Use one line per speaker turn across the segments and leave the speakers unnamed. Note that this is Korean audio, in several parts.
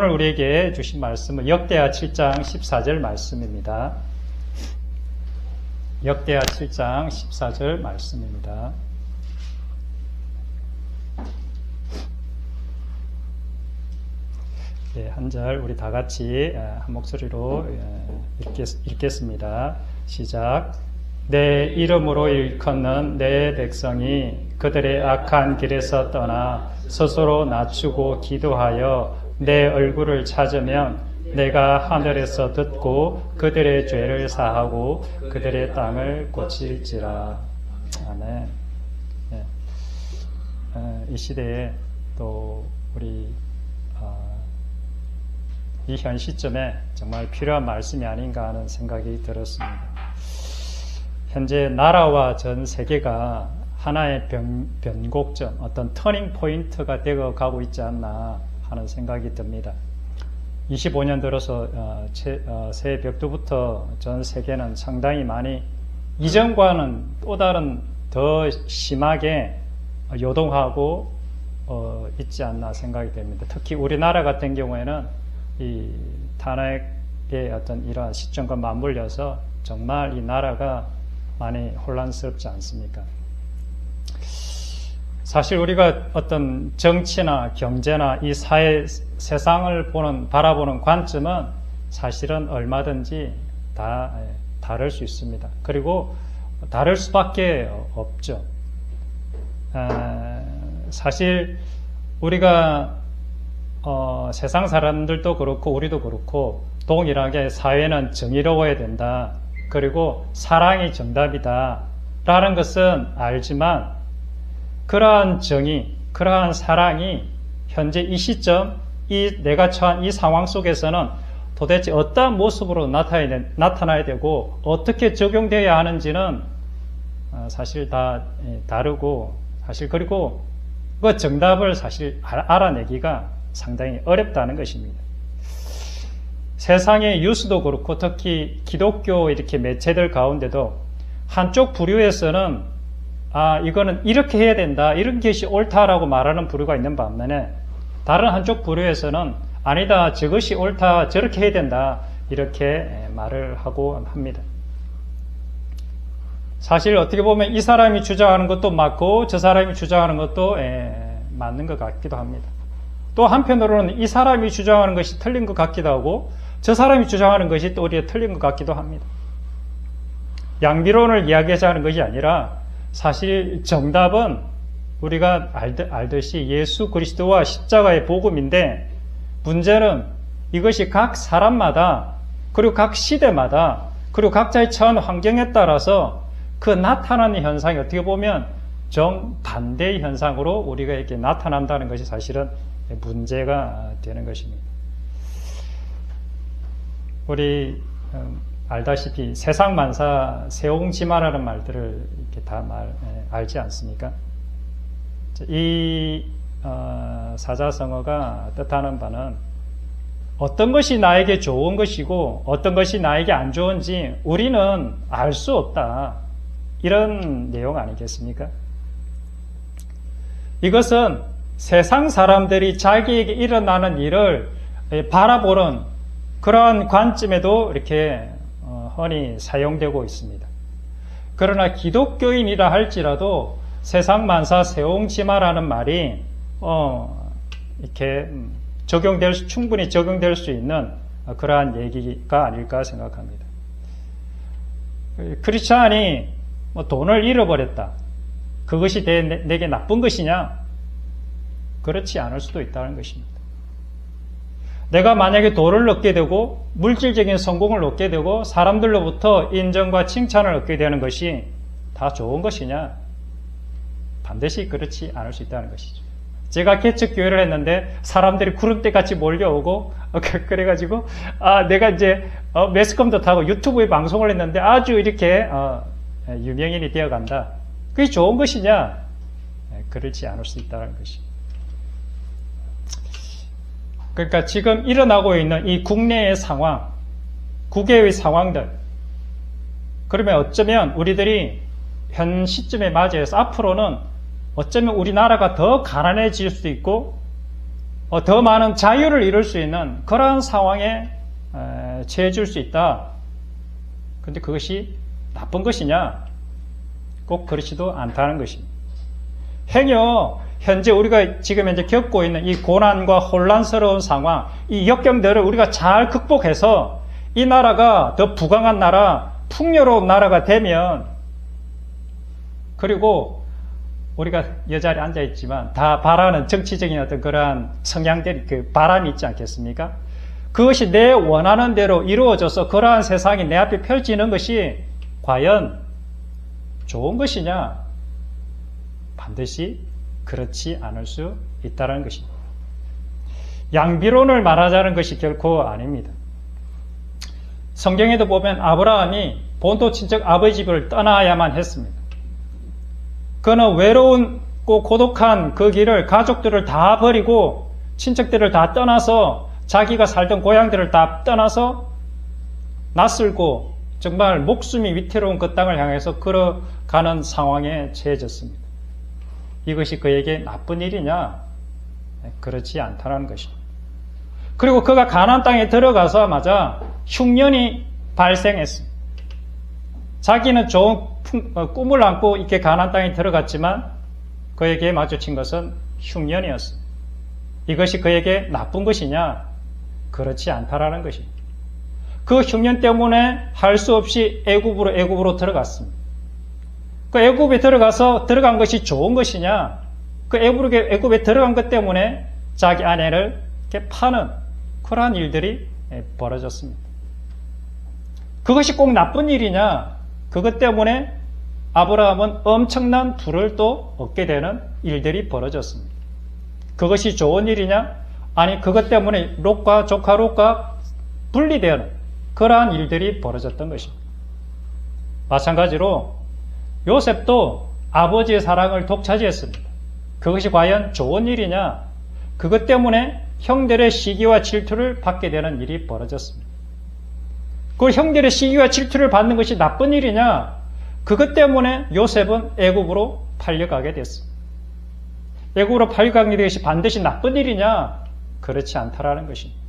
오늘 우리에게 주신 말씀은 역대하 7장 14절 말씀입니다. 역대하 7장 14절 말씀입니다. 한 절 우리 다 같이 한 목소리로 읽겠습니다. 시작. 내 이름으로 일컫는 내 백성이 그들의 악한 길에서 떠나 스스로 낮추고 기도하여 내 얼굴을 찾으면 내가 하늘에서 듣고 그들의 죄를 사하고 그들의 땅을 고칠지라. 아멘. 이 시대에 또 우리 이 현 시점에 정말 필요한 말씀이 아닌가 하는 생각이 들었습니다. 현재 나라와 전 세계가 하나의 변곡점, 어떤 터닝 포인트가 되어 가고 있지 않나 하는 생각이 듭니다. 25년 들어서 새해 벽두부터 전 세계는 상당히 많이 이전과는 또 다른 더 심하게 요동하고 있지 않나 생각이 됩니다. 특히 우리나라 같은 경우에는 이 탄핵의 어떤 이러한 시점과 맞물려서 정말 이 나라가 많이 혼란스럽지 않습니까? 사실 우리가 어떤 정치나 경제나 이 사회, 세상을 바라보는 관점은 사실은 얼마든지 다 다를 수 있습니다. 그리고 다를 수밖에 없죠. 사실 우리가 세상 사람들도 그렇고 우리도 그렇고 동일하게 사회는 정의로워야 된다. 그리고 사랑이 정답이다. 라는 것은 알지만 그러한 정의, 그러한 사랑이 현재 이 시점, 내가 처한 이 상황 속에서는 도대체 어떠한 모습으로 나타나야 되고 어떻게 적용되어야 하는지는 사실 다 다르고 사실 그리고 그 정답을 사실 알아내기가 상당히 어렵다는 것입니다. 세상의 뉴스도 그렇고 특히 기독교 이렇게 매체들 가운데도 한쪽 부류에서는 이거는 이렇게 해야 된다, 이런 것이 옳다라고 말하는 부류가 있는 반면에 다른 한쪽 부류에서는 아니다, 저것이 옳다, 저렇게 해야 된다, 이렇게 말을 하고 합니다. 사실 어떻게 보면 이 사람이 주장하는 것도 맞고 저 사람이 주장하는 것도 맞는 것 같기도 합니다. 또 한편으로는 이 사람이 주장하는 것이 틀린 것 같기도 하고 저 사람이 주장하는 것이 또 우리가 틀린 것 같기도 합니다. 양비론을 이야기하자는 것이 아니라 사실 정답은 우리가 알듯이 예수 그리스도와 십자가의 복음인데 문제는 이것이 각 사람마다 그리고 각 시대마다 그리고 각자의 처한 환경에 따라서 그 나타나는 현상이 어떻게 보면 정반대의 현상으로 우리가 이렇게 나타난다는 것이 사실은 문제가 되는 것입니다. 우리 알다시피 세상 만사 세옹지마라는 말들을 이렇게 다 알지 않습니까? 이 사자성어가 뜻하는 바는 어떤 것이 나에게 좋은 것이고 어떤 것이 나에게 안 좋은지 우리는 알 수 없다, 이런 내용 아니겠습니까? 이것은 세상 사람들이 자기에게 일어나는 일을 바라보는 그러한 관점에도 이렇게 흔히 사용되고 있습니다. 그러나 기독교인이라 할지라도 세상 만사 세옹지마라는 말이 이렇게 충분히 적용될 수 있는 그러한 얘기가 아닐까 생각합니다. 크리스찬이 돈을 잃어버렸다, 그것이 내게 나쁜 것이냐? 그렇지 않을 수도 있다는 것입니다. 내가 만약에 돈을 얻게 되고 물질적인 성공을 얻게 되고 사람들로부터 인정과 칭찬을 얻게 되는 것이 다 좋은 것이냐? 반드시 그렇지 않을 수 있다는 것이죠. 제가 개척교회를 했는데 사람들이 구름대같이 몰려오고 그래가지고 내가 이제 매스컴도 타고 유튜브에 방송을 했는데 아주 이렇게 유명인이 되어간다, 그게 좋은 것이냐? 그렇지 않을 수 있다는 것입니다. 그러니까 지금 일어나고 있는 이 국내의 상황, 국외의 상황들, 그러면 어쩌면 우리들이 현 시점에 맞이해서 앞으로는 어쩌면 우리나라가 더 가난해질 수도 있고 더 많은 자유를 이룰 수 있는 그러한 상황에 처해질 수 있다. 근데 그것이 나쁜 것이냐? 꼭 그렇지도 않다는 것입니다. 행여 현재 우리가 지금 현재 겪고 있는 이 고난과 혼란스러운 상황, 이 역경들을 우리가 잘 극복해서 이 나라가 더 부강한 나라, 풍요로운 나라가 되면, 그리고 우리가 이 자리에 앉아있지만 다 바라는 정치적인 어떤 그러한 성향들이, 그 바람이 있지 않겠습니까? 그것이 내 원하는 대로 이루어져서 그러한 세상이 내 앞에 펼치는 것이 과연 좋은 것이냐? 반드시 그렇지 않을 수 있다는 것입니다. 양비론을 말하자는 것이 결코 아닙니다. 성경에도 보면 아브라함이 본토 친척 아버지 집을 떠나야만 했습니다. 그는 외로운고 고독한 그 길을 가족들을 다 버리고 친척들을 다 떠나서 자기가 살던 고향들을 다 떠나서 낯설고 정말 목숨이 위태로운 그 땅을 향해서 걸어가는 상황에 처해졌습니다. 이것이 그에게 나쁜 일이냐? 그렇지 않다는 것입니다. 그리고 그가 가나안 땅에 들어가자마자 흉년이 발생했습니다. 자기는 좋은 꿈을 안고 이렇게 가나안 땅에 들어갔지만 그에게 마주친 것은 흉년이었습니다. 이것이 그에게 나쁜 것이냐? 그렇지 않다라는 것입니다. 그 흉년 때문에 할 수 없이 애굽으로 들어갔습니다. 그 애굽에 들어간 것이 좋은 것이냐? 그 애굽에 들어간 것 때문에 자기 아내를 이렇게 파는 그러한 일들이 벌어졌습니다. 그것이 꼭 나쁜 일이냐? 그것 때문에 아브라함은 엄청난 부를 또 얻게 되는 일들이 벌어졌습니다. 그것이 좋은 일이냐? 아니, 그것 때문에 조카 롯과 분리되는 그러한 일들이 벌어졌던 것입니다. 마찬가지로 요셉도 아버지의 사랑을 독차지했습니다. 그것이 과연 좋은 일이냐? 그것 때문에 형들의 시기와 질투를 받게 되는 일이 벌어졌습니다. 그 형들의 시기와 질투를 받는 것이 나쁜 일이냐? 그것 때문에 요셉은 애굽으로 팔려가게 됐습니다. 애굽으로 팔려가게 된 것이 반드시 나쁜 일이냐? 그렇지 않다라는 것입니다.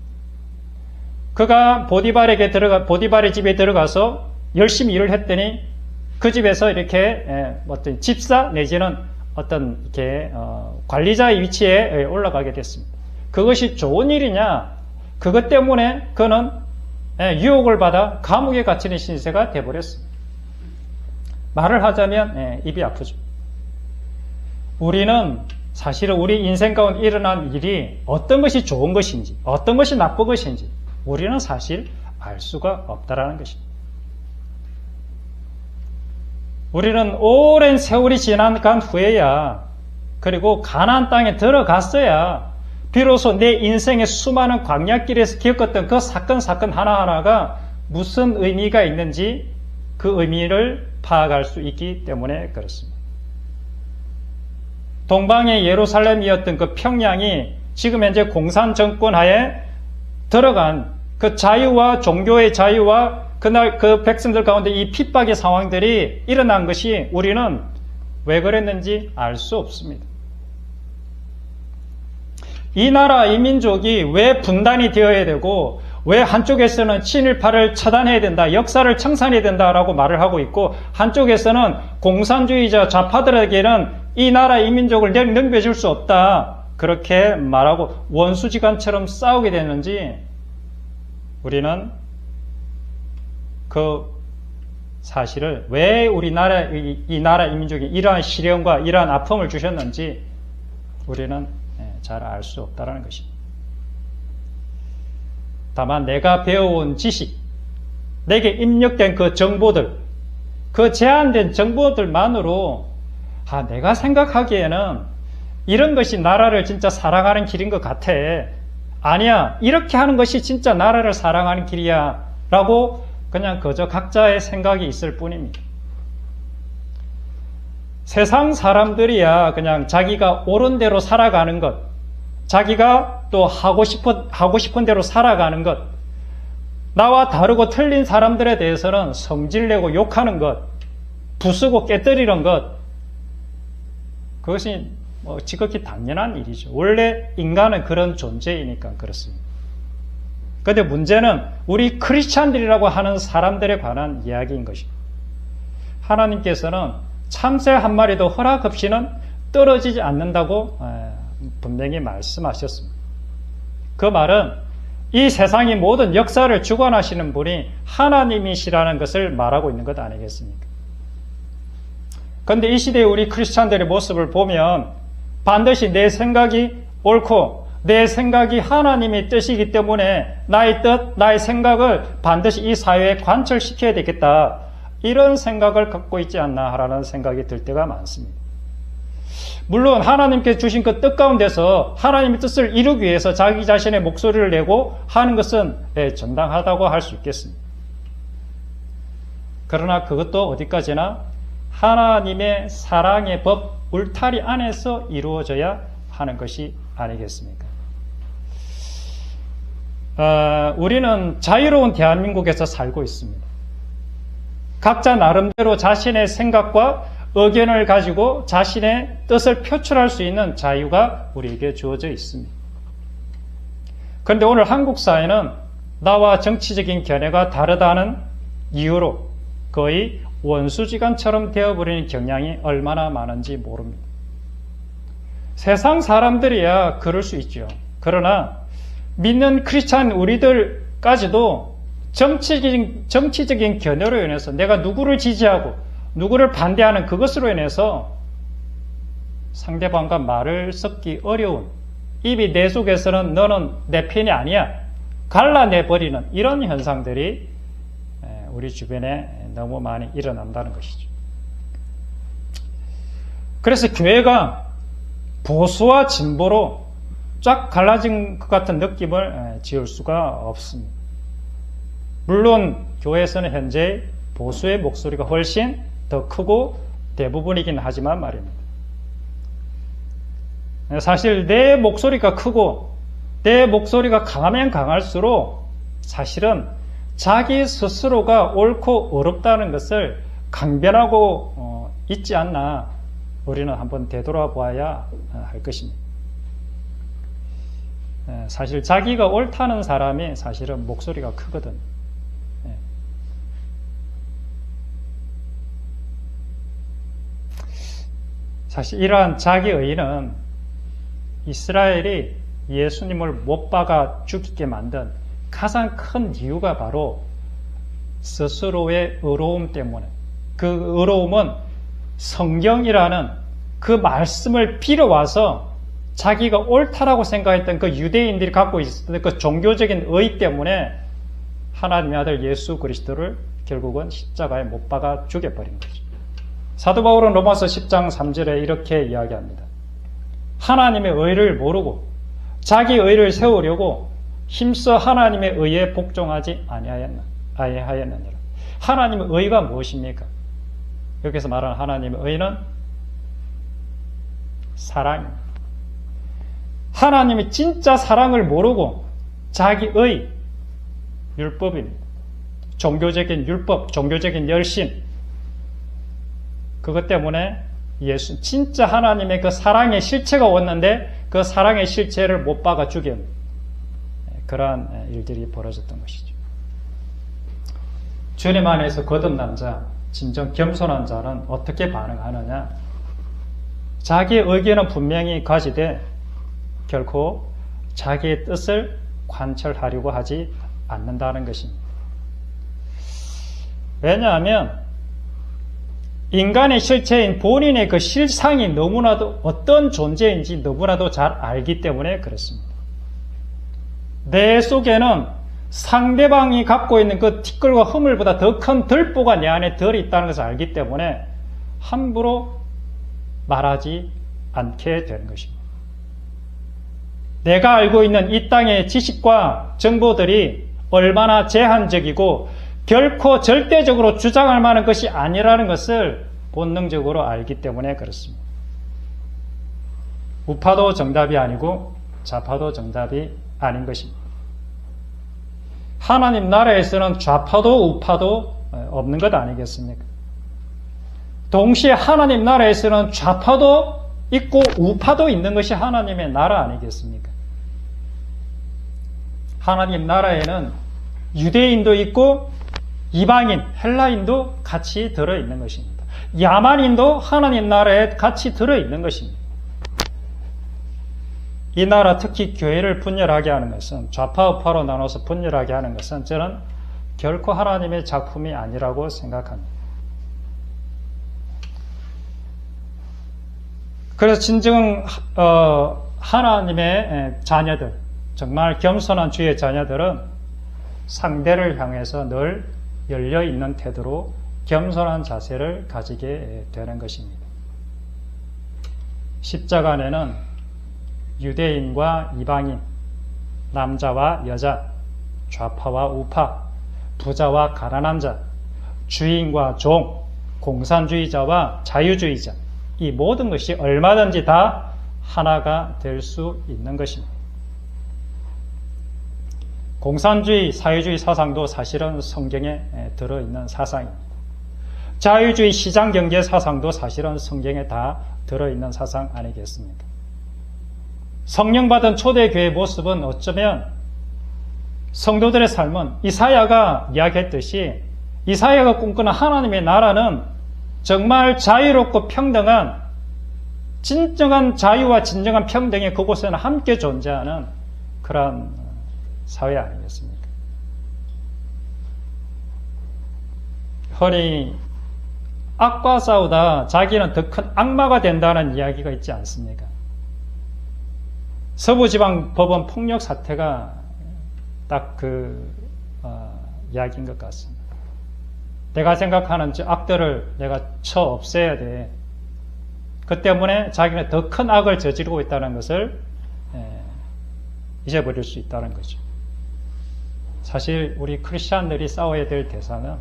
그가 보디발의 집에 들어가서 열심히 일을 했더니 그 집에서 이렇게 어떤 집사 내지는 어떤 이렇게 관리자의 위치에 올라가게 됐습니다. 그것이 좋은 일이냐? 그것 때문에 그는 유혹을 받아 감옥에 갇히는 신세가 되어버렸습니다. 말을 하자면 입이 아프죠. 우리는 사실은 우리 인생 가운데 일어난 일이 어떤 것이 좋은 것인지 어떤 것이 나쁜 것인지 우리는 사실 알 수가 없다라는 것입니다. 우리는 오랜 세월이 지나간 후에야 그리고 가나안 땅에 들어갔어야 비로소 내 인생의 수많은 광야길에서 겪었던 그 사건 하나하나가 무슨 의미가 있는지 그 의미를 파악할 수 있기 때문에 그렇습니다. 동방의 예루살렘이었던 그 평양이 지금 현재 공산 정권 하에 들어간 그 자유와 종교의 자유와 그날 그 백성들 가운데 이 핍박의 상황들이 일어난 것이 우리는 왜 그랬는지 알 수 없습니다. 이 나라, 이 민족이 왜 분단이 되어야 되고 왜 한쪽에서는 친일파를 처단해야 된다, 역사를 청산해야 된다라고 말을 하고 있고 한쪽에서는 공산주의자 좌파들에게는 이 나라, 이 민족을 넘겨줄 수 없다 그렇게 말하고 원수지간처럼 싸우게 되는지 우리는 그 사실을 왜 우리나라, 이 나라, 이 민족이 이러한 시련과 이러한 아픔을 주셨는지 우리는 잘 알 수 없다는 것입니다. 다만 내가 배워온 지식, 내게 입력된 그 정보들, 그 제한된 정보들만으로 내가 생각하기에는 이런 것이 나라를 진짜 사랑하는 길인 것 같아. 아니야, 이렇게 하는 것이 진짜 나라를 사랑하는 길이야 라고 그냥 그저 각자의 생각이 있을 뿐입니다. 세상 사람들이야 그냥 자기가 옳은 대로 살아가는 것, 자기가 또 하고 싶은 대로 살아가는 것, 나와 다르고 틀린 사람들에 대해서는 성질내고 욕하는 것, 부수고 깨뜨리는 것, 그것이 지극히 당연한 일이죠. 원래 인간은 그런 존재이니까 그렇습니다. 그런데 문제는 우리 크리스찬들이라고 하는 사람들에 관한 이야기인 것입니다. 하나님께서는 참새 한 마리도 허락 없이는 떨어지지 않는다고 분명히 말씀하셨습니다. 그 말은 이 세상의 모든 역사를 주관하시는 분이 하나님이시라는 것을 말하고 있는 것 아니겠습니까? 그런데 이 시대의 우리 크리스찬들의 모습을 보면 반드시 내 생각이 옳고 내 생각이 하나님의 뜻이기 때문에 나의 뜻, 나의 생각을 반드시 이 사회에 관철시켜야 되겠다. 이런 생각을 갖고 있지 않나 하라는 생각이 들 때가 많습니다. 물론 하나님께 주신 그 뜻 가운데서 하나님의 뜻을 이루기 위해서 자기 자신의 목소리를 내고 하는 것은 정당하다고 할 수 있겠습니다. 그러나 그것도 어디까지나 하나님의 사랑의 법 울타리 안에서 이루어져야 하는 것이 아니겠습니까? 우리는 자유로운 대한민국에서 살고 있습니다. 각자 나름대로 자신의 생각과 의견을 가지고 자신의 뜻을 표출할 수 있는 자유가 우리에게 주어져 있습니다. 그런데 오늘 한국 사회는 나와 정치적인 견해가 다르다는 이유로 거의 원수지간처럼 되어버리는 경향이 얼마나 많은지 모릅니다. 세상 사람들이야 그럴 수 있죠. 그러나 믿는 크리스찬 우리들까지도 정치적인 견해로 인해서 내가 누구를 지지하고 누구를 반대하는 그것으로 인해서 상대방과 말을 섞기 어려운, 입이 내 속에서는 너는 내 편이 아니야 갈라내버리는 이런 현상들이 우리 주변에 너무 많이 일어난다는 것이죠. 그래서 교회가 보수와 진보로 쫙 갈라진 것 같은 느낌을 지울 수가 없습니다. 물론 교회에서는 현재 보수의 목소리가 훨씬 더 크고 대부분이긴 하지만 말입니다. 사실 내 목소리가 크고 내 목소리가 강하면 강할수록 사실은 자기 스스로가 옳고 어렵다는 것을 강변하고 있지 않나 우리는 한번 되돌아봐야 할 것입니다. 사실 자기가 옳다는 사람이 사실은 목소리가 크거든. 사실 이러한 자기의는 이스라엘이 예수님을 못 박아 죽이게 만든 가장 큰 이유가 바로 스스로의 의로움 때문에, 그 의로움은 성경이라는 그 말씀을 빌어와서 자기가 옳다라고 생각했던 그 유대인들이 갖고 있었던 그 종교적인 의 때문에 하나님의 아들 예수 그리스도를 결국은 십자가에 못 박아 죽여버린 거죠. 사도 바울은 로마서 10장 3절에 이렇게 이야기합니다. 하나님의 의를 모르고 자기 의를 세우려고 힘써 하나님의 의에 복종하지 아니하였느니라. 하나님의 의가 무엇입니까? 여기서 말하는 하나님의 의는 사랑입니다. 하나님이 진짜 사랑을 모르고 자기의 율법입니다. 종교적인 율법, 종교적인 열심, 그것 때문에 진짜 하나님의 그 사랑의 실체가 왔는데 그 사랑의 실체를 못 박아 죽인 그러한 일들이 벌어졌던 것이죠. 주님 안에서 거듭난 자, 진정 겸손한 자는 어떻게 반응하느냐? 자기의 의견은 분명히 가지되 결코 자기의 뜻을 관철하려고 하지 않는다는 것입니다. 왜냐하면 인간의 실체인 본인의 그 실상이 너무나도 어떤 존재인지 너무나도 잘 알기 때문에 그렇습니다. 내 속에는 상대방이 갖고 있는 그 티끌과 허물보다 더 큰 들보가 내 안에 들어있다는 것을 알기 때문에 함부로 말하지 않게 되는 것입니다. 내가 알고 있는 이 땅의 지식과 정보들이 얼마나 제한적이고 결코 절대적으로 주장할 만한 것이 아니라는 것을 본능적으로 알기 때문에 그렇습니다. 우파도 정답이 아니고 좌파도 정답이 아닌 것입니다. 하나님 나라에서는 좌파도 우파도 없는 것 아니겠습니까? 동시에 하나님 나라에서는 좌파도 있고 우파도 있는 것이 하나님의 나라 아니겠습니까? 하나님 나라에는 유대인도 있고 이방인, 헬라인도 같이 들어있는 것입니다. 야만인도 하나님 나라에 같이 들어있는 것입니다. 이 나라 특히 교회를 분열하게 하는 것은, 좌파우파로 나눠서 분열하게 하는 것은 저는 결코 하나님의 작품이 아니라고 생각합니다. 그래서 진정 하나님의 자녀들, 정말 겸손한 주의 자녀들은 상대를 향해서 늘 열려있는 태도로 겸손한 자세를 가지게 되는 것입니다. 십자가 안에는 유대인과 이방인, 남자와 여자, 좌파와 우파, 부자와 가난한 자, 주인과 종, 공산주의자와 자유주의자, 이 모든 것이 얼마든지 다 하나가 될 수 있는 것입니다. 공산주의, 사회주의 사상도 사실은 성경에 들어있는 사상입니다. 자유주의 시장경제 사상도 사실은 성경에 다 들어있는 사상 아니겠습니까? 성령받은 초대교회의 모습은 어쩌면 성도들의 삶은 이사야가 이야기했듯이 이사야가 꿈꾸는 하나님의 나라는 정말 자유롭고 평등한 진정한 자유와 진정한 평등이 그곳에는 함께 존재하는 그런 사회 아니겠습니까? 흔히 악과 싸우다 자기는 더 큰 악마가 된다는 이야기가 있지 않습니까? 서부지방법원 폭력 사태가 딱 그 이야기인 것 같습니다. 내가 생각하는 저 악들을 내가 쳐 없애야 돼. 그 때문에 자기는 더 큰 악을 저지르고 있다는 것을 잊어버릴 수 있다는 거죠. 사실 우리 크리스찬들이 싸워야 될 대상은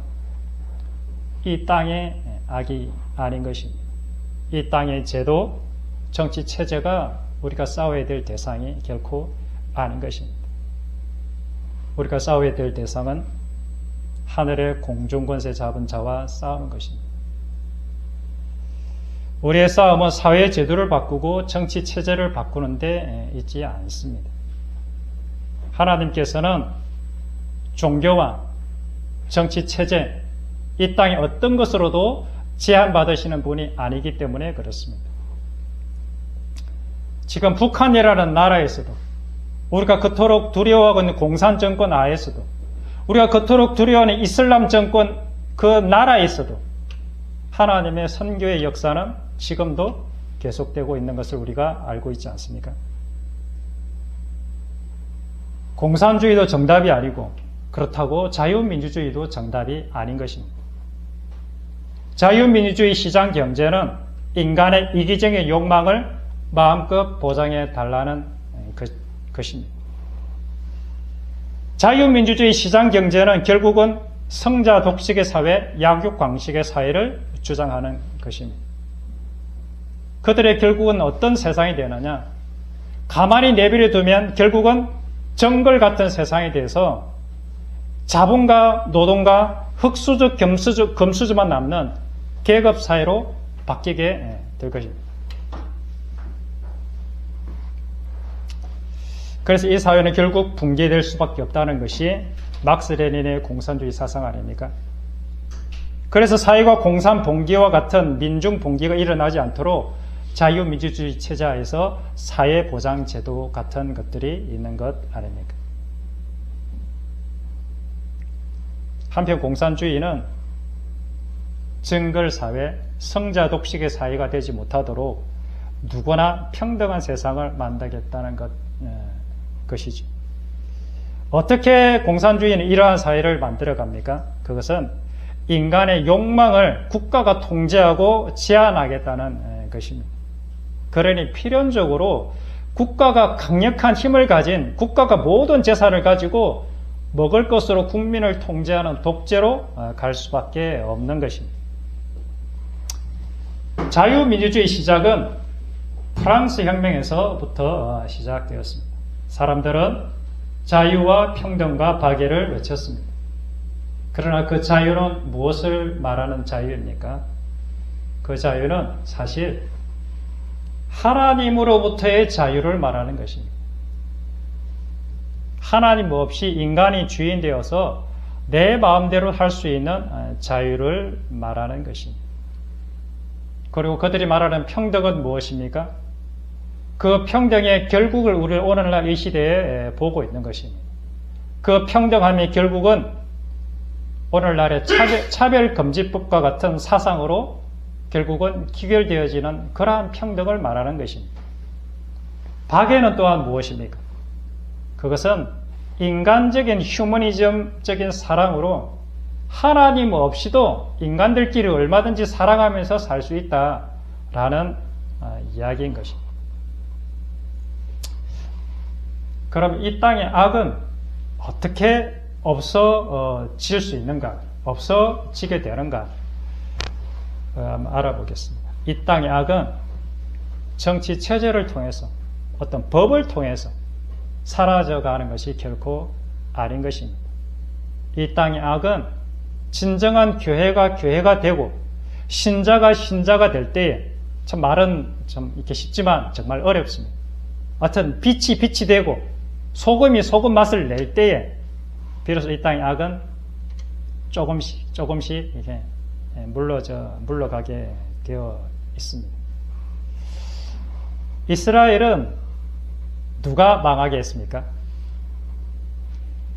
이 땅의 악이 아닌 것입니다. 이 땅의 제도, 정치 체제가 우리가 싸워야 될 대상이 결코 아닌 것입니다. 우리가 싸워야 될 대상은 하늘의 공중권세 잡은 자와 싸우는 것입니다. 우리의 싸움은 사회 제도를 바꾸고 정치 체제를 바꾸는 데 있지 않습니다. 하나님께서는 종교와 정치 체제, 이 땅의 어떤 것으로도 제한받으시는 분이 아니기 때문에 그렇습니다. 지금 북한이라는 나라에서도, 우리가 그토록 두려워하고 있는 공산정권 하에서도, 우리가 그토록 두려워하는 이슬람 정권 그 나라에서도 하나님의 선교의 역사는 지금도 계속되고 있는 것을 우리가 알고 있지 않습니까? 공산주의도 정답이 아니고 그렇다고 자유민주주의도 정답이 아닌 것입니다. 자유민주주의 시장 경제는 인간의 이기적인 욕망을 마음껏 보장해 달라는 것입니다. 자유민주주의 시장 경제는 결국은 성자 독식의 사회, 약육 광식의 사회를 주장하는 것입니다. 그들의 결국은 어떤 세상이 되느냐? 가만히 내버려 두면 결국은 정글 같은 세상에 대해서 자본가, 노동가, 흑수저, 금수저만 남는 계급 사회로 바뀌게 될 것입니다. 그래서 이 사회는 결국 붕괴될 수밖에 없다는 것이 막스 레닌의 공산주의 사상 아닙니까? 그래서 사회가 공산 봉기와 같은 민중 봉기가 일어나지 않도록 자유민주주의 체제하에서 사회보장제도 같은 것들이 있는 것 아닙니까? 한편 공산주의는 정글사회, 성자독식의 사회가 되지 못하도록 누구나 평등한 세상을 만들겠다는 것이죠. 어떻게 공산주의는 이러한 사회를 만들어갑니까? 그것은 인간의 욕망을 국가가 통제하고 제한하겠다는 것입니다. 그러니 필연적으로 국가가 강력한 힘을 가진, 국가가 모든 재산을 가지고 먹을 것으로 국민을 통제하는 독재로 갈 수밖에 없는 것입니다. 자유민주주의 시작은 프랑스 혁명에서부터 시작되었습니다. 사람들은 자유와 평등과 박애를 외쳤습니다. 그러나 그 자유는 무엇을 말하는 자유입니까? 그 자유는 사실 하나님으로부터의 자유를 말하는 것입니다. 하나님 없이 인간이 주인 되어서 내 마음대로 할 수 있는 자유를 말하는 것입니다. 그리고 그들이 말하는 평등은 무엇입니까? 그 평등의 결국을 우리는 오늘날 이 시대에 보고 있는 것입니다. 그 평등함이 결국은 오늘날의 차별금지법과 같은 사상으로 결국은 기결되어지는 그러한 평등을 말하는 것입니다. 박애는 또한 무엇입니까? 그것은 인간적인 휴머니즘적인 사랑으로 하나님 없이도 인간들끼리 얼마든지 사랑하면서 살 수 있다라는 이야기인 것입니다. 그럼 이 땅의 악은 어떻게 없어질 수 있는가? 없어지게 되는가? 한번 알아보겠습니다. 이 땅의 악은 정치 체제를 통해서 어떤 법을 통해서 사라져가는 것이 결코 아닌 것입니다. 이 땅의 악은 진정한 교회가 되고 신자가 될 때에 참 말은 좀 이렇게 쉽지만 정말 어렵습니다. 하여튼 빛이 되고 소금이 소금 맛을 낼 때에 비로소 이 땅의 악은 조금씩 이렇게 물러가게 되어 있습니다. 이스라엘은 누가 망하게 했습니까?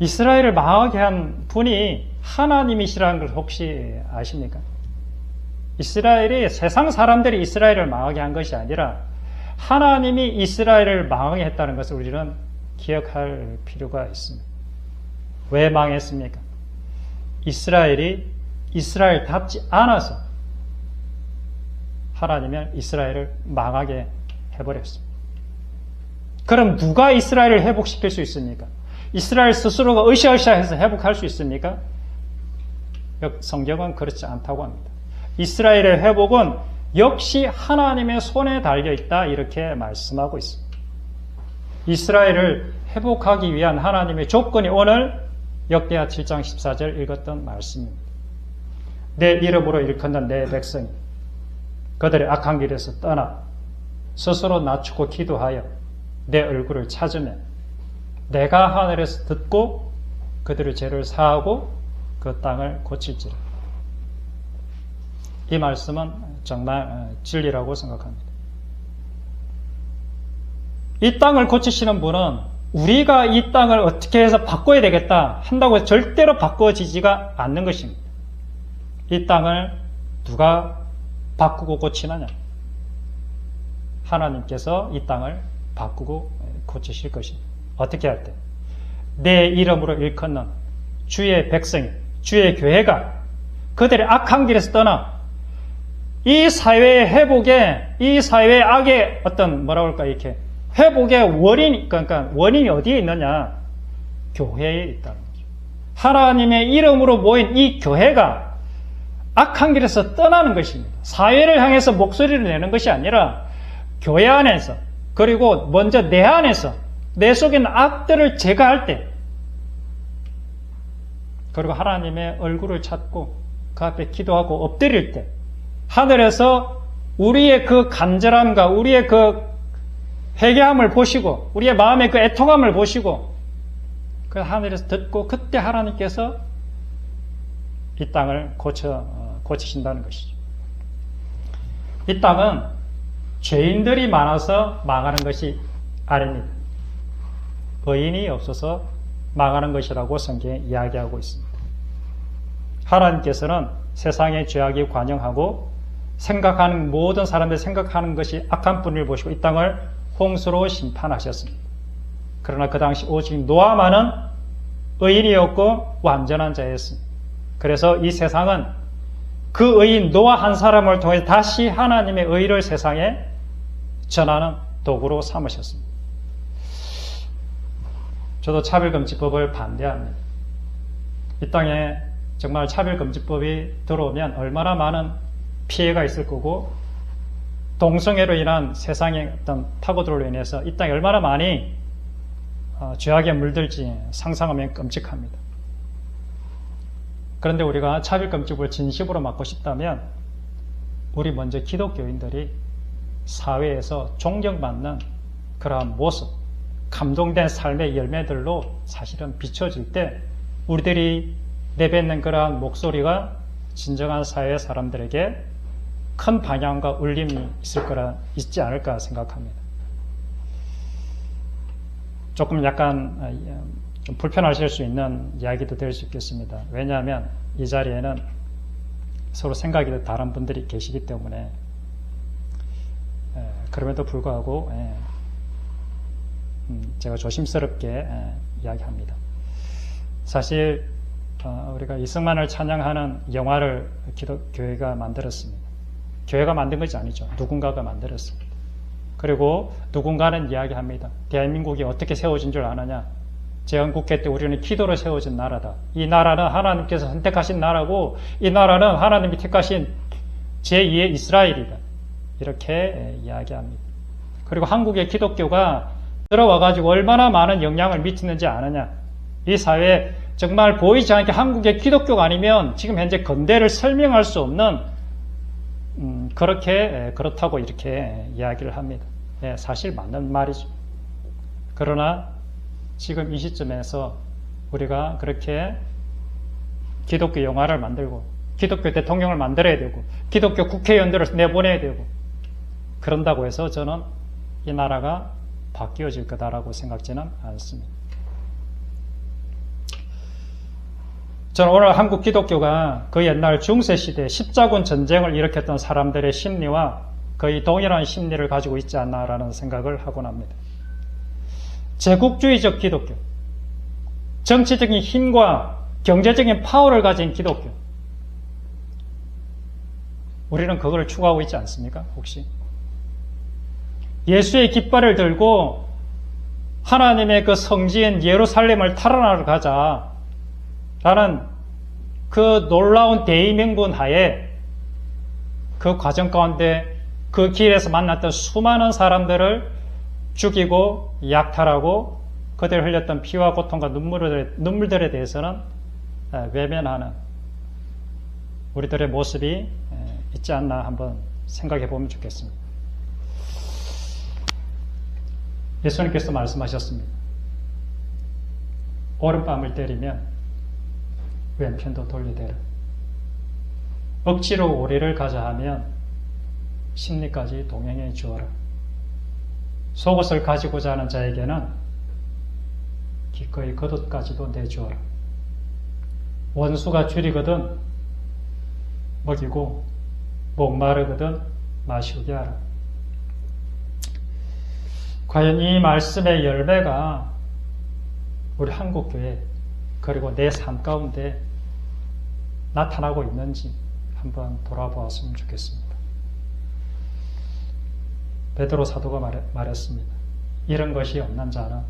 이스라엘을 망하게 한 분이 하나님이시라는 걸 혹시 아십니까? 이스라엘이 세상 사람들이 이스라엘을 망하게 한 것이 아니라 하나님이 이스라엘을 망하게 했다는 것을 우리는 기억할 필요가 있습니다. 왜 망했습니까? 이스라엘이 이스라엘답지 않아서 하나님은 이스라엘을 망하게 해버렸습니다. 그럼 누가 이스라엘을 회복시킬 수 있습니까? 이스라엘 스스로가 으쌰으쌰해서 회복할 수 있습니까? 성경은 그렇지 않다고 합니다. 이스라엘의 회복은 역시 하나님의 손에 달려있다 이렇게 말씀하고 있습니다. 이스라엘을 회복하기 위한 하나님의 조건이 오늘 역대하 7장 14절 읽었던 말씀입니다. 내 이름으로 일컫는 내 백성이 그들의 악한 길에서 떠나 스스로 낮추고 기도하여 내 얼굴을 찾으면 내가 하늘에서 듣고 그들의 죄를 사하고 그 땅을 고칠지라. 이 말씀은 정말 진리라고 생각합니다. 이 땅을 고치시는 분은 우리가 이 땅을 어떻게 해서 바꿔야 되겠다 한다고 해서 절대로 바꿔지지가 않는 것입니다. 이 땅을 누가 바꾸고 고치느냐? 하나님께서 이 땅을 바꾸고 고치실 것입니다. 어떻게 할 때? 내 이름으로 일컫는 주의 백성이, 주의 교회가 그들의 악한 길에서 떠나 이 사회의 회복에, 이 사회의 악의 어떤 뭐라고 할까 이렇게 회복의 원인, 그러니까 원인이 어디에 있느냐? 교회에 있다는 거죠. 하나님의 이름으로 모인 이 교회가 악한 길에서 떠나는 것입니다. 사회를 향해서 목소리를 내는 것이 아니라 교회 안에서 그리고 먼저 내 안에서 내 속에 있는 악들을 제거할 때 그리고 하나님의 얼굴을 찾고 그 앞에 기도하고 엎드릴 때 하늘에서 우리의 그 간절함과 우리의 그 회개함을 보시고 우리의 마음의 그 애통함을 보시고 그 하늘에서 듣고 그때 하나님께서 이 땅을 고치신다는 것이죠. 이 땅은 죄인들이 많아서 망하는 것이 아닙니다. 의인이 없어서 망하는 것이라고 성경에 이야기하고 있습니다. 하나님께서는 세상의 죄악이 관영하고 생각하는 모든 사람들이 생각하는 것이 악한 뿐을 보시고 이 땅을 홍수로 심판하셨습니다. 그러나 그 당시 오직 노아만은 의인이었고 완전한 자였습니다. 그래서 이 세상은 그 의인 노아 한 사람을 통해 다시 하나님의 의를 세상에 전하는 도구로 삼으셨습니다. 저도 차별금지법을 반대합니다. 이 땅에 정말 차별금지법이 들어오면 얼마나 많은 피해가 있을 거고 동성애로 인한 세상의 어떤 파고들로 인해서 이 땅에 얼마나 많이 죄악에 물들지 상상하면 끔찍합니다. 그런데 우리가 차별금지법을 진심으로 막고 싶다면 우리 먼저 기독교인들이 사회에서 존경받는 그러한 모습, 감동된 삶의 열매들로 사실은 비춰질 때 우리들이 내뱉는 그러한 목소리가 진정한 사회 사람들에게 큰 방향과 울림이 있지 않을까 생각합니다. 조금 약간 좀 불편하실 수 있는 이야기도 될 수 있겠습니다. 왜냐하면 이 자리에는 서로 생각이 다른 분들이 계시기 때문에 그럼에도 불구하고 제가 조심스럽게 이야기합니다. 사실 우리가 이승만을 찬양하는 영화를 교회가 만들었습니다. 교회가 만든 것이 아니죠. 누군가가 만들었습니다. 그리고 누군가는 이야기합니다. 대한민국이 어떻게 세워진 줄 아느냐? 제헌국회 때 우리는 기도로 세워진 나라다. 이 나라는 하나님께서 선택하신 나라고 이 나라는 하나님이 택하신 제2의 이스라엘이다. 이렇게 이야기합니다. 그리고 한국의 기독교가 들어와가지고 얼마나 많은 영향을 미치는지 아느냐? 이 사회에 정말 보이지 않게 한국의 기독교가 아니면 지금 현재 근대를 설명할 수 없는 그렇다고 이렇게 이야기를 합니다. 네, 사실 맞는 말이죠. 그러나 지금 이 시점에서 우리가 그렇게 기독교 영화를 만들고 기독교 대통령을 만들어야 되고 기독교 국회의원들을 내보내야 되고 그런다고 해서 저는 이 나라가 바뀌어질 거다라고 생각지는 않습니다. 저는 오늘 한국 기독교가 그 옛날 중세시대 십자군 전쟁을 일으켰던 사람들의 심리와 거의 동일한 심리를 가지고 있지 않나라는 생각을 하곤 합니다. 제국주의적 기독교, 정치적인 힘과 경제적인 파워를 가진 기독교, 우리는 그걸 추구하고 있지 않습니까? 혹시? 예수의 깃발을 들고 하나님의 그 성지인 예루살렘을 탈환하러 가자 라는 그 놀라운 대의명분 하에 그 과정 가운데 그 길에서 만났던 수많은 사람들을 죽이고 약탈하고 그들 흘렸던 피와 고통과 눈물들에 대해서는 외면하는 우리들의 모습이 있지 않나 한번 생각해 보면 좋겠습니다. 예수님께서 말씀하셨습니다. 오른밤을 때리면 왼편도 돌려대라. 억지로 오리를 가자 하면 심리까지 동행해 주어라. 속옷을 가지고자 하는 자에게는 기꺼이 겉옷까지도 내주어라. 원수가 줄이거든 먹이고 목마르거든 마시게 하라. 과연 이 말씀의 열매가 우리 한국교회 그리고 내 삶 가운데 나타나고 있는지 한번 돌아보았으면 좋겠습니다. 베드로 사도가 말했습니다. 이런 것이 없는 자는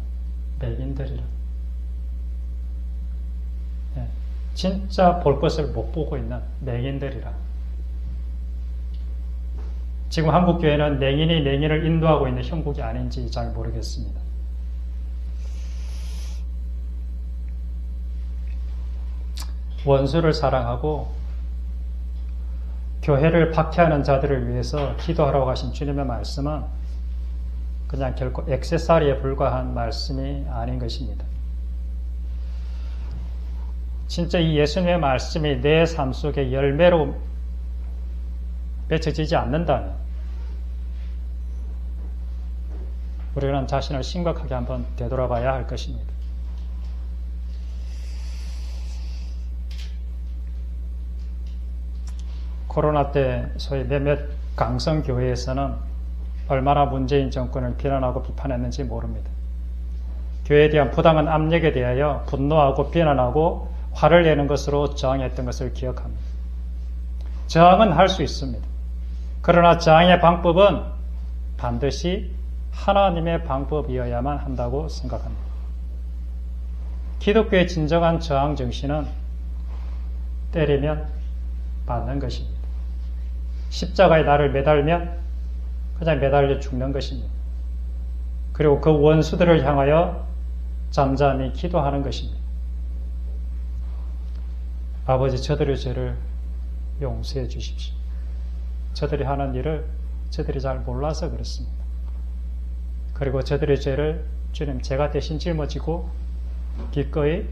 맹인들이라. 진짜 볼 것을 못 보고 있는 맹인들이라. 지금 한국교회는 맹인이 맹인을 인도하고 있는 형국이 아닌지 잘 모르겠습니다. 원수를 사랑하고 교회를 박해하는 자들을 위해서 기도하라고 하신 주님의 말씀은 그냥 결코 액세서리에 불과한 말씀이 아닌 것입니다. 진짜 이 예수님의 말씀이 내 삶 속에 열매로 맺혀지지 않는다면 우리는 자신을 심각하게 한번 되돌아봐야 할 것입니다. 코로나 때 소위 몇몇 강성교회에서는 얼마나 문재인 정권을 비난하고 비판했는지 모릅니다. 교회에 대한 부당한 압력에 대하여 분노하고 비난하고 화를 내는 것으로 저항했던 것을 기억합니다. 저항은 할 수 있습니다. 그러나 저항의 방법은 반드시 하나님의 방법이어야만 한다고 생각합니다. 기독교의 진정한 저항 정신은 때리면 맞는 것입니다. 십자가에 나를 매달면 그냥 매달려 죽는 것입니다. 그리고 그 원수들을 향하여 잠잠히 기도하는 것입니다. 아버지, 저들의 죄를 용서해 주십시오. 저들이 하는 일을 저들이 잘 몰라서 그렇습니다. 그리고 저들의 죄를 주님 제가 대신 짊어지고 기꺼이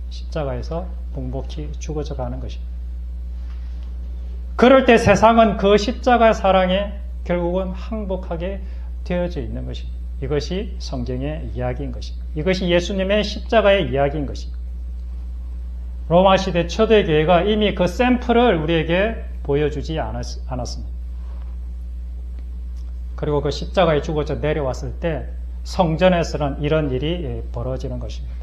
십자가에서 묵묵히 죽어져 가는 것입니다. 그럴 때 세상은 그 십자가의 사랑에 결국은 항복하게 되어져 있는 것입니다. 이것이 성경의 이야기인 것입니다. 이것이 예수님의 십자가의 이야기인 것입니다. 로마 시대 초대교회가 이미 그 샘플을 우리에게 보여주지 않았습니다. 그리고 그 십자가에 죽어져 내려왔을 때 성전에서는 이런 일이 벌어지는 것입니다.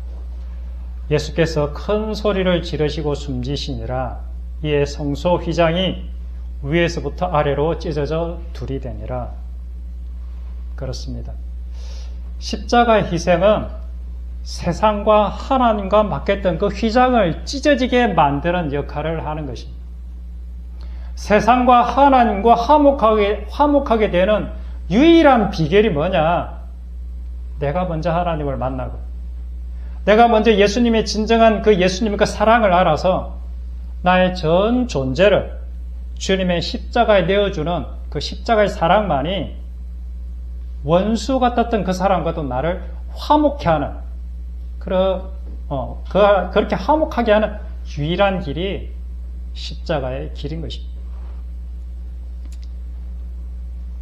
예수께서 큰 소리를 지르시고 숨지시니라. 이에 성소 휘장이 위에서부터 아래로 찢어져 둘이 되니라. 그렇습니다. 십자가의 희생은 세상과 하나님과 맡겼던 그 휘장을 찢어지게 만드는 역할을 하는 것입니다. 세상과 하나님과 화목하게 되는 유일한 비결이 뭐냐? 내가 먼저 하나님을 만나고 내가 먼저 예수님의 진정한 그 예수님의 그 사랑을 알아서 나의 전 존재를 주님의 십자가에 내어주는 그 십자가의 사랑만이 원수 같았던 그 사람과도 나를 화목케 하는 그렇게 화목하게 하는 유일한 길이 십자가의 길인 것입니다.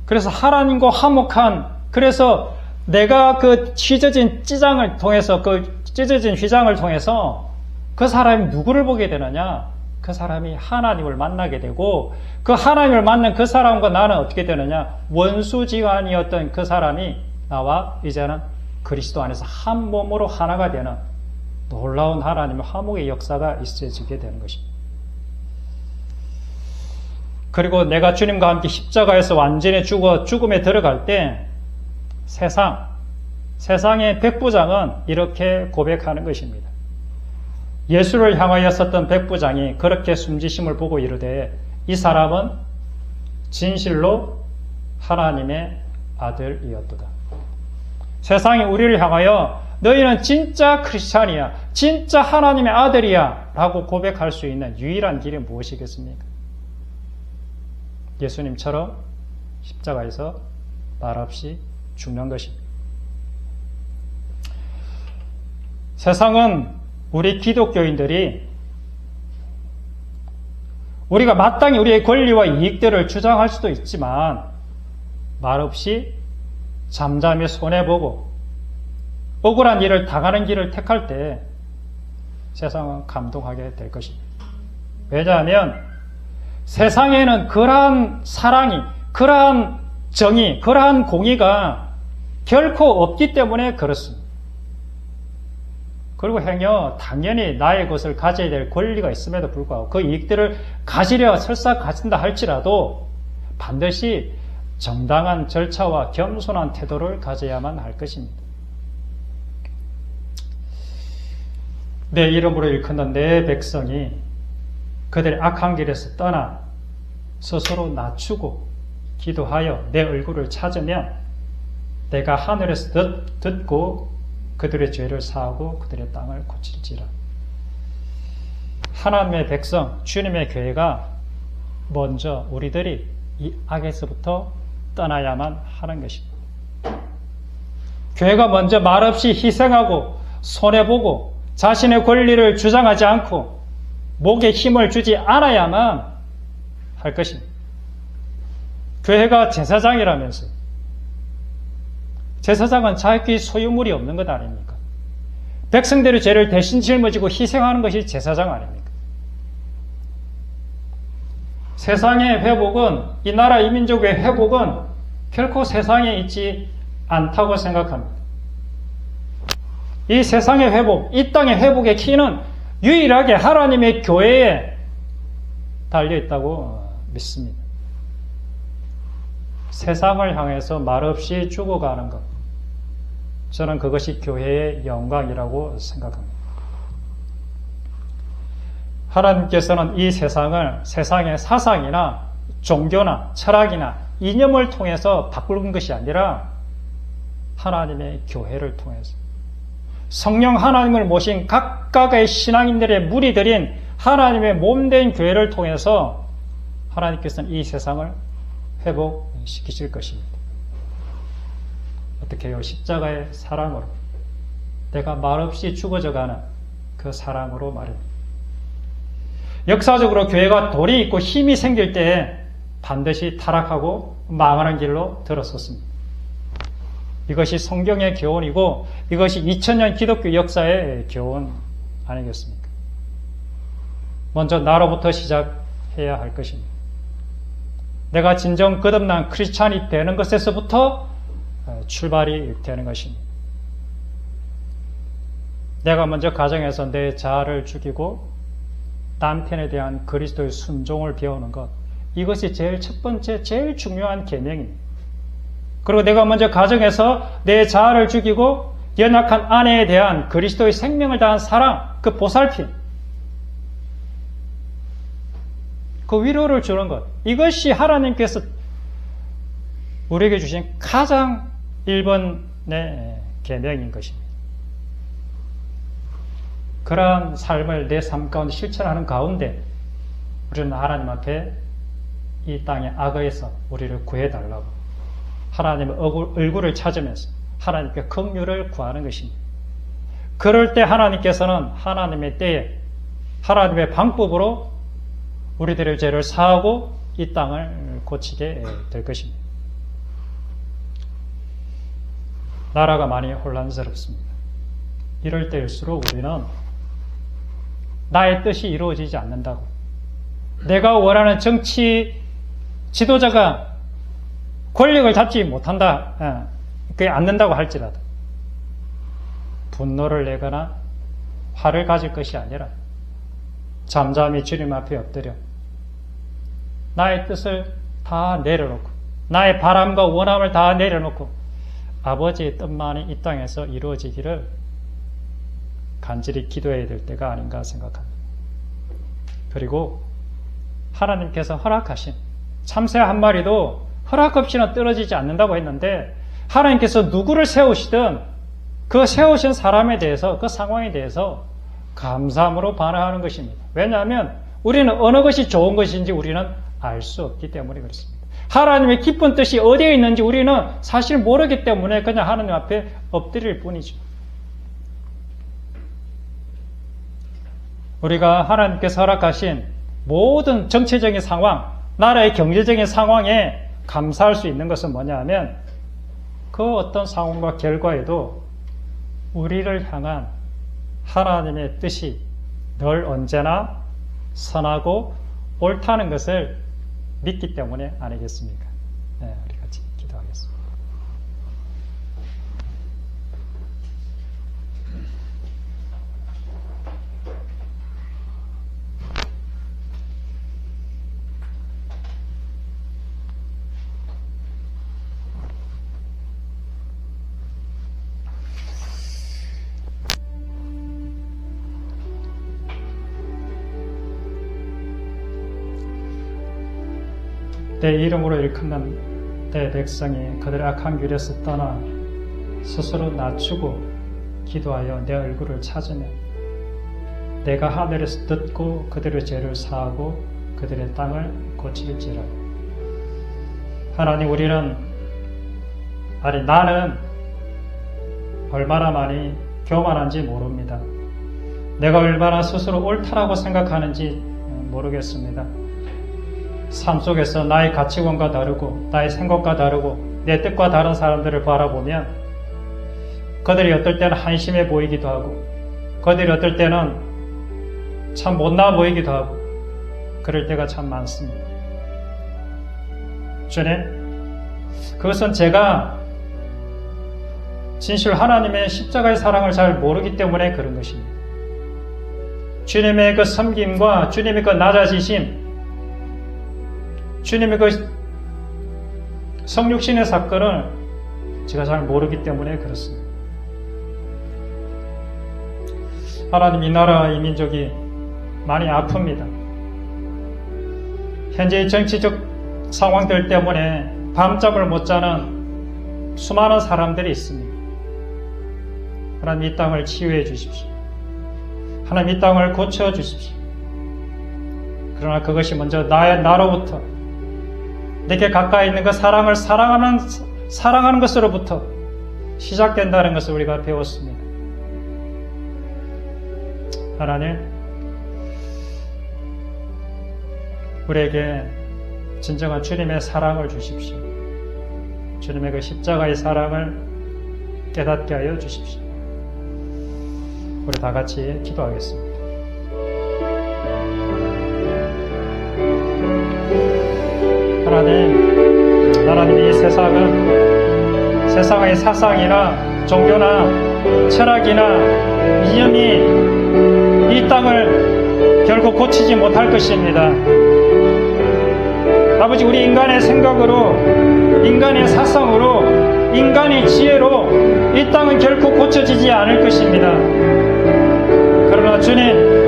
그래서 하나님과 화목한, 그래서 내가 그 찢어진 휘장을 통해서 그 사람이 누구를 보게 되느냐? 그 사람이 하나님을 만나게 되고, 그 하나님을 만난 그 사람과 나는 어떻게 되느냐? 원수지간이었던 그 사람이 나와 이제는 그리스도 안에서 한 몸으로 하나가 되는 놀라운 하나님의 화목의 역사가 있어지게 되는 것입니다. 그리고 내가 주님과 함께 십자가에서 완전히 죽음에 들어갈 때 세상의 백부장은 이렇게 고백하는 것입니다. 예수를 향하여 섰던 백부장이 그렇게 숨지심을 보고 이르되 이 사람은 진실로 하나님의 아들이었도다. 세상이 우리를 향하여 너희는 진짜 크리스찬이야, 진짜 하나님의 아들이야 라고 고백할 수 있는 유일한 길이 무엇이겠습니까? 예수님처럼 십자가에서 말없이 죽는 것입니다. 세상은 우리 기독교인들이 우리가 마땅히 우리의 권리와 이익들을 주장할 수도 있지만 말없이 잠잠히 손해보고 억울한 일을 당하는 길을 택할 때 세상은 감동하게 될 것입니다. 왜냐하면 세상에는 그러한 사랑이, 그러한 정의, 그러한 공의가 결코 없기 때문에 그렇습니다. 그리고 행여 당연히 나의 것을 가져야 될 권리가 있음에도 불구하고 그 이익들을 가지려 설사 가진다 할지라도 반드시 정당한 절차와 겸손한 태도를 가져야만 할 것입니다. 내 이름으로 일컫는 내 백성이 그들의 악한 길에서 떠나 스스로 낮추고 기도하여 내 얼굴을 찾으면 내가 하늘에서 듣고 그들의 죄를 사하고 그들의 땅을 고칠지라. 하나님의 백성, 주님의 교회가 먼저 우리들이 이 악에서부터 떠나야만 하는 것입니다. 교회가 먼저 말없이 희생하고 손해보고 자신의 권리를 주장하지 않고 목에 힘을 주지 않아야만 할 것입니다. 교회가 제사장이라면서요. 제사장은 자기 소유물이 없는 것 아닙니까? 백성들의 죄를 대신 짊어지고 희생하는 것이 제사장 아닙니까? 세상의 회복은, 이 나라 이 민족의 회복은 결코 세상에 있지 않다고 생각합니다. 이 세상의 회복, 이 땅의 회복의 키는 유일하게 하나님의 교회에 달려있다고 믿습니다. 세상을 향해서 말없이 죽어가는 것, 저는 그것이 교회의 영광이라고 생각합니다. 하나님께서는 이 세상을 세상의 사상이나 종교나 철학이나 이념을 통해서 바꾸는 것이 아니라 하나님의 교회를 통해서 성령 하나님을 모신 각각의 신앙인들의 무리들인 하나님의 몸된 교회를 통해서 하나님께서는 이 세상을 회복시키실 것입니다. 어떻게 해요? 십자가의 사랑으로, 내가 말없이 죽어져가는 그 사랑으로 말입니다. 역사적으로 교회가 돌이 있고 힘이 생길 때 반드시 타락하고 망하는 길로 들어섰습니다. 이것이 성경의 교훈이고 이것이 2000년 기독교 역사의 교훈 아니겠습니까? 먼저 나로부터 시작해야 할 것입니다. 내가 진정 거듭난 크리스찬이 되는 것에서부터 출발이 되는 것입니다. 내가 먼저 가정에서 내 자아를 죽이고 남편에 대한 그리스도의 순종을 배우는 것, 이것이 제일 첫 번째, 제일 중요한 계명입니다. 그리고 내가 먼저 가정에서 내 자아를 죽이고 연약한 아내에 대한 그리스도의 생명을 다한 사랑, 그 보살핌, 그 위로를 주는 것, 이것이 하나님께서 우리에게 주신 가장 1번의 계명인 것입니다. 그러한 삶을 내 삶 가운데 실천하는 가운데 우리는 하나님 앞에 이 땅의 악에서 우리를 구해달라고 하나님의 얼굴을 찾으면서 하나님께 긍휼을 구하는 것입니다. 그럴 때 하나님께서는 하나님의 때에 하나님의 방법으로 우리들의 죄를 사하고 이 땅을 고치게 될 것입니다. 나라가 많이 혼란스럽습니다. 이럴 때일수록 우리는 나의 뜻이 이루어지지 않는다고, 내가 원하는 정치 지도자가 권력을 잡지 못한다, 그게 않는다고 할지라도 분노를 내거나 화를 가질 것이 아니라 잠잠히 주님 앞에 엎드려 나의 뜻을 다 내려놓고 나의 바람과 원함을 다 내려놓고 아버지의 뜻만이 이 땅에서 이루어지기를 간절히 기도해야 될 때가 아닌가 생각합니다. 그리고 하나님께서 허락하신 참새 한 마리도 허락 없이는 떨어지지 않는다고 했는데 하나님께서 누구를 세우시든 그 세우신 사람에 대해서, 그 상황에 대해서 감사함으로 반응하는 것입니다. 왜냐하면 우리는 어느 것이 좋은 것인지 우리는 알 수 없기 때문에 그렇습니다. 하나님의 깊은 뜻이 어디에 있는지 우리는 사실 모르기 때문에 그냥 하나님 앞에 엎드릴 뿐이죠. 우리가 하나님께서 허락하신 모든 정치적인 상황, 나라의 경제적인 상황에 감사할 수 있는 것은 뭐냐 하면 그 어떤 상황과 결과에도 우리를 향한 하나님의 뜻이 늘 언제나 선하고 옳다는 것을 믿기 때문에 아니겠습니까? 네, 우리 같이 기도하겠습니다. 내 이름으로 일컫는 내 백성이 그들의 악한 길에서 떠나 스스로 낮추고 기도하여 내 얼굴을 찾으면 내가 하늘에서 듣고 그들의 죄를 사하고 그들의 땅을 고칠지라. 하나님, 나는 얼마나 많이 교만한지 모릅니다. 내가 얼마나 스스로 옳다라고 생각하는지 모르겠습니다. 삶 속에서 나의 가치관과 다르고 나의 생각과 다르고 내 뜻과 다른 사람들을 바라보면 그들이 어떨 때는 한심해 보이기도 하고 그들이 어떨 때는 참 못나 보이기도 하고 그럴 때가 참 많습니다. 주님, 그것은 제가 진실 하나님의 십자가의 사랑을 잘 모르기 때문에 그런 것입니다. 주님의 그 섬김과 주님의 그 낮아지심, 주님의 그 성육신의 사건을 제가 잘 모르기 때문에 그렇습니다. 하나님, 이 나라, 이 민족이 많이 아픕니다. 현재의 정치적 상황들 때문에 밤잠을 못 자는 수많은 사람들이 있습니다. 하나님, 이 땅을 치유해 주십시오. 하나님, 이 땅을 고쳐 주십시오. 그러나 그것이 먼저 나로부터 내게 가까이 있는 그 사랑을 사랑하는 것으로부터 시작된다는 것을 우리가 배웠습니다. 하나님, 우리에게 진정한 주님의 사랑을 주십시오. 주님의 그 십자가의 사랑을 깨닫게 하여 주십시오. 우리 다 같이 기도하겠습니다. 하나님, 이 세상의 사상이나 종교나 철학이나 이념이 이 땅을 결국 고치지 못할 것입니다. 아버지, 우리 인간의 생각으로, 인간의 사상으로, 인간의 지혜로 이 땅은 결코 고쳐지지 않을 것입니다. 그러나 주님의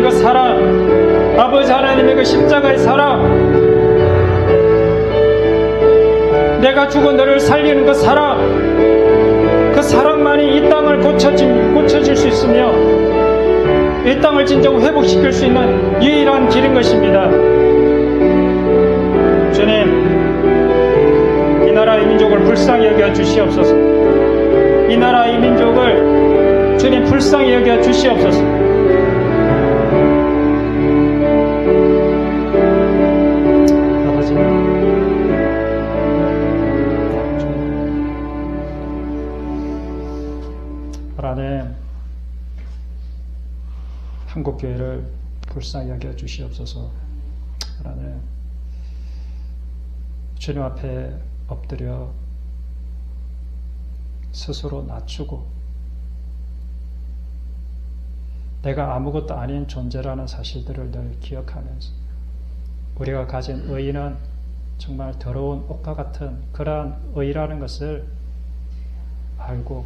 그 사랑, 아버지 하나님의 그 십자가의 사랑, 내가 죽어 너를 살리는 그 사랑만이 이 땅을 고쳐질 수 있으며 이 땅을 진정 회복시킬 수 있는 유일한 길인 것입니다. 주님, 이 나라 이 민족을 불쌍히 여겨 주시옵소서. 이 나라 이 민족을 주님 불쌍히 여겨 주시옵소서. 아버지, 하나님, 한국교회를 불쌍히 여겨 주시옵소서. 하나님, 주님 앞에 엎드려 스스로 낮추고 내가 아무것도 아닌 존재라는 사실들을 늘 기억하면서 우리가 가진 의의는 정말 더러운 옷과 같은 그러한 의의라는 것을 알고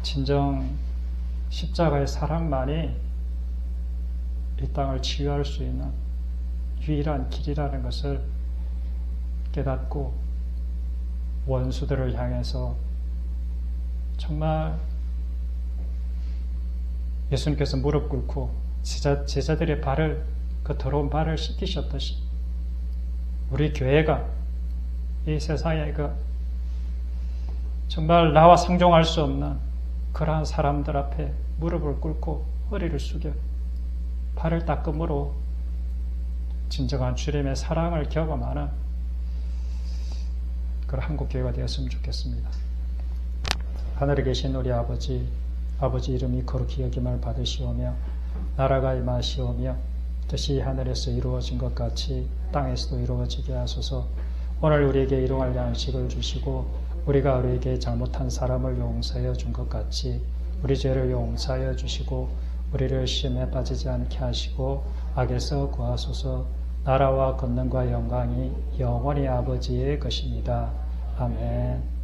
진정 십자가의 사랑만이 이 땅을 치유할 수 있는 유일한 길이라는 것을 깨닫고 원수들을 향해서 정말 예수님께서 무릎 꿇고 제자들의 발을, 그 더러운 발을 씻기셨듯이 우리 교회가 이 세상에 그 정말 나와 상종할 수 없는 그러한 사람들 앞에 무릎을 꿇고 허리를 숙여 발을 닦음으로 진정한 주님의 사랑을 경험하는 그런 한국교회가 되었으면 좋겠습니다. 하늘에 계신 우리 아버지 이름이 거룩히 여김을 받으시오며 나라가 임하시오며 뜻이 하늘에서 이루어진 것 같이 땅에서도 이루어지게 하소서. 오늘 우리에게 일용할 양식을 주시고 우리가 우리에게 잘못한 사람을 용서하여 준 것 같이 우리 죄를 용서하여 주시고 우리를 시험에 빠지지 않게 하시고 악에서 구하소서. 나라와 권능과 영광이 영원히 아버지의 것입니다. 아멘.